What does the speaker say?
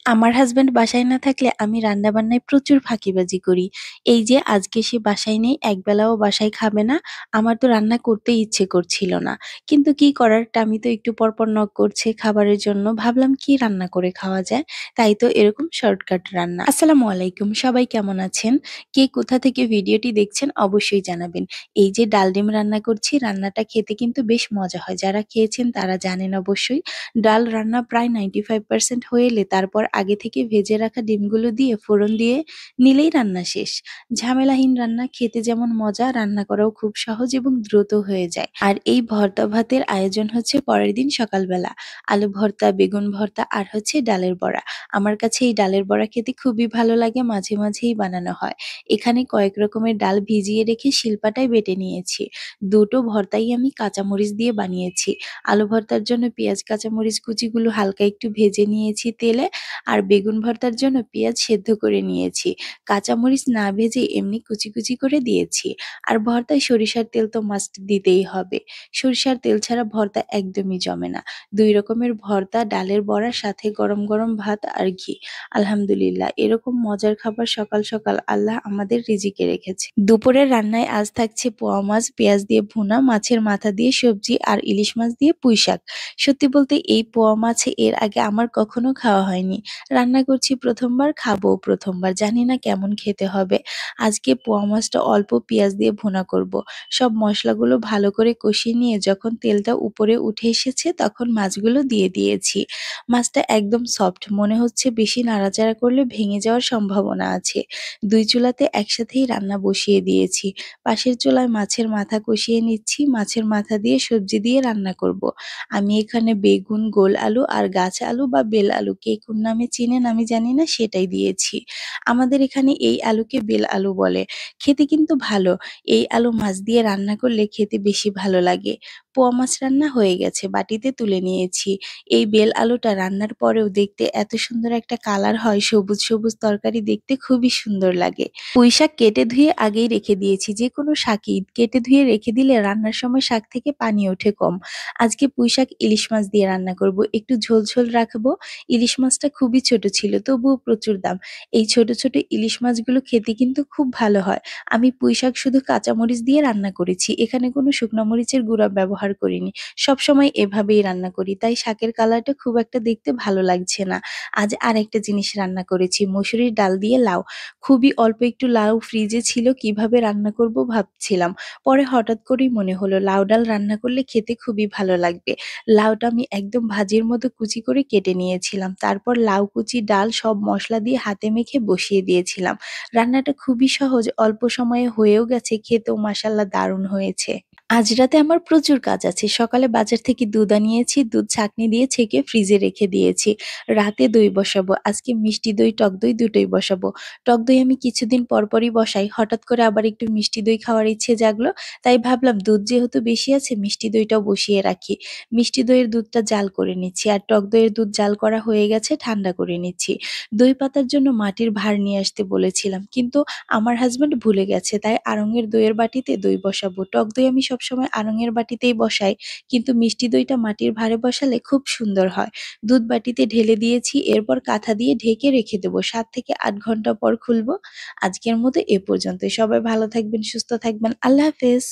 আমার হাসব্যান্ড বাসায় না থাকলে আমি রান্নাবান্নায় প্রচুর ফাঁকিবাজি করি। এই যে আজকে সে বাসায় নেই, একবেলাও বাসায় খাবে না। আমার তো রান্না করতেই ইচ্ছে করছিল না। কিন্তু কি করার, টামি তো একটু পরপর নক করছে খাবারের জন্য। ভাবলাম কি রান্না করে খাওয়া যায়? তাই তো এরকম শর্টকাট রান্না। আসসালামু আলাইকুম, সবাই কেমন আছেন? কে কোথা থেকে ভিডিওটি দেখছেন অবশ্যই জানাবেন। এই যে ডাল ডিম রান্না করছি, রান্নাটা খেতে কিন্তু বেশ মজা হয়। যারা খেয়েছেন তারা জানেন অবশ্যই। ডাল রান্না প্রায় 95% হয়ে এলে তারপর আগে থেকে ভেজে রাখা ডিমগুলো দিয়ে ফোড়ন দিয়ে নিলেই রান্না শেষ। ঝামেলাহীন রান্না, খেতে যেমন মজা, রান্না করাও খুব সহজ এবং দ্রুত হয়ে যায়। আর এই ভর্তা ভাতের আয়োজন হচ্ছে পরের দিন সকালবেলা। আলু ভর্তা, বেগুন ভর্তা আর হচ্ছে ডালের বড়া। আমার কাছে এই ডালের বড়া খেতে খুবই ভালো লাগে, মাঝে মাঝেই বানানো হয়। এখানে কয়েক রকমের ডাল ভিজিয়ে রেখে শিলপাটায় বেটে নিয়েছি। দুটো ভর্তাই আমি কাঁচামরিচ দিয়ে বানিয়েছি। আলু ভর্তার জন্য পেঁয়াজ কাঁচামরিচ কুচিগুলো হালকা একটু ভেজে নিয়েছি তেলে, আর বেগুন ভর্তার জন্য পেঁয়াজ সেদ্ধ করে নিয়েছি। কাঁচামরিচ না ভেজে এমনি কুচি কুচি করে দিয়েছি। আর ভর্তায় সরিষার তেল তো মাস্ট দিতেই হবে। সরিষার তেল ছাড়া ভর্তা একদমই জমে না। ২ রকমের ভর্তা, ডালের বড়ার সাথে গরম গরম ভাত আর ঘি। আলহামদুলিল্লাহ, এরকম মজার খাবার সকাল সকাল আল্লাহ আমাদের রিজিকে রেখেছে। দুপুরের রান্নায় আজ থাকছে পোয়া মাছ, পেঁয়াজ দিয়ে ভুনা, মাছের মাথা দিয়ে সবজি আর ইলিশ মাছ দিয়ে পুঁইশাক। সত্যি বলতে এই পোয়া মাছ এর আগে আমার কখনো খাওয়া হয়নি। রান্না করছি প্রথমবার, খাবোও প্রথমবার। জানি না কেমন খেতে হবে। আজকে পোয়া মাছটা অল্প পেঁয়াজ দিয়ে ভুনা করব। সব মসলাগুলো ভালো করে কষিয়ে নিয়ে যখন তেলটা উপরে উঠে এসেছে তখন মাছগুলো দিয়ে দিয়েছি। মাছটা একদম সফট, মনে হচ্ছে বেশি নাড়াচাড়া করলে ভেঙে যাওয়ার সম্ভাবনা আছে। ২ চুলাতে একসাথেই রান্না বসিয়ে দিয়েছি। পাশের চুলায় মাছের মাথা কষিয়ে নিচ্ছি। মাছের মাথা দিয়ে সবজি দিয়ে রান্না করব। আমি এখানে বেগুন, গোল আলু আর গাছ আলু বা বেল আলু, কে কোন নামে চিনেন আমি জানি না, সেটাই দিয়েছি। আমাদের এখানে এই আলুকে বেল আলু বলে। খেতে কিন্তু ভালো। এই আলু মাছ দিয়ে রান্না করলে খেতে বেশি ভালো লাগে। পোয়া মাছ রান্না হয়ে গেছে, বাটিতে তুলে নিয়েছি। এই বেল আলুটা রান্নার পরেও দেখতে এত সুন্দর একটা কালার হয়, সবুজ সবুজ তরকারি দেখতে খুবই সুন্দর লাগে। পুঁইশাক কেটে ধুয়ে আগেই রেখে দিয়েছি। যেকোনো শাকই কেটে ধুয়ে রেখে দিলে রান্নার সময় শাক থেকে পানি ওঠে কম। আজকে পুঁইশাক ইলিশ মাছ দিয়ে রান্না করব। একটু ঝোল ঝোল রাখবো। ইলিশ মাছটা খুবই ছোট ছিল, তবুও প্রচুর দাম। এই ছোট ছোট ইলিশ মাছগুলো খেতে কিন্তু খুব ভালো হয়। আমি পুঁইশাক শুধু কাঁচামরিচ দিয়ে রান্না করেছি। এখানে কোনো শুকনো মরিচের গুঁড়া ব্যবহার করিনি। সবসময় এভাবেই রান্না করি। তাই শাকের কালারটা খুব একটা দেখতে ভালো লাগছে না। আজ আরেকটা জিনিস রান্না করেছি, মসুরির ডাল দিয়ে লাউ। খুবই অল্প একটু লাউ ফ্রিজে ছিল, কিভাবে রান্না করব ভাবছিলাম। পরে হঠাৎ করেই মনে হলো লাউ ডাল রান্না করলে খেতে খুবই ভালো লাগবে। লাউটা আমি একদম ভাজির মতো কুচি করে কেটে নিয়েছিলাম। তারপর লাউ কুচি, ডাল সব মসলা দিয়ে হাতে মেখে বসিয়ে দিয়েছিলাম। রান্নাটা খুবই সহজ, অল্প সময়ে হয়েও গেছে, খেতেও মাশাআল্লাহ দারুণ হয়েছে। আজ রাতে আমার প্রচুর কাজ আছে। সকালে বাজার থেকে দুধ আনিয়েছি, দুধ ছাঁকনি দিয়ে ছেঁকে ফ্রিজে রেখে দিয়েছি। রাতে দই বসাবো। আজকে মিষ্টি দই, টক দই দুটোই বসাবো। টক দই আমি কিছুদিন পরপরই বসাই। হঠাৎ করে আবার একটু মিষ্টি দই খাওয়ার ইচ্ছে জাগলো। তাই ভাবলাম দুধ যেহেতু বেশি আছে, মিষ্টি দইটাও বসিয়ে রাখি। মিষ্টি দইয়ের দুধটা জাল করে নিচ্ছি, আর টক দইয়ের দুধ জাল করা হয়ে গেছে, ঠান্ডা করে নিচ্ছি। দই পাতার জন্য মাটির ভাঁড় নিয়ে আসতে বলেছিলাম, কিন্তু আমার হাসব্যান্ড ভুলে গেছে। তাই আড়ঙের দইয়ের বাটিতে দই বসাবো। টক দই আমি সবসময় আড়ঙের বাটিতেই বসাই, কিন্তু মিষ্টি দইটা মাটির ভাঁড়ে বসালে খুব সুন্দর হয়। দুধ বাটিতে ঢেলে দিয়েছি, এরপর কাঁথা দিয়ে ঢেকে রেখে দেবো। ৭ থেকে ৮ ঘন্টা পর খুলবো। আজকের মতো এ পর্যন্তই। সবাই ভালো থাকবেন, সুস্থ থাকবেন। আল্লাহ হাফেজ।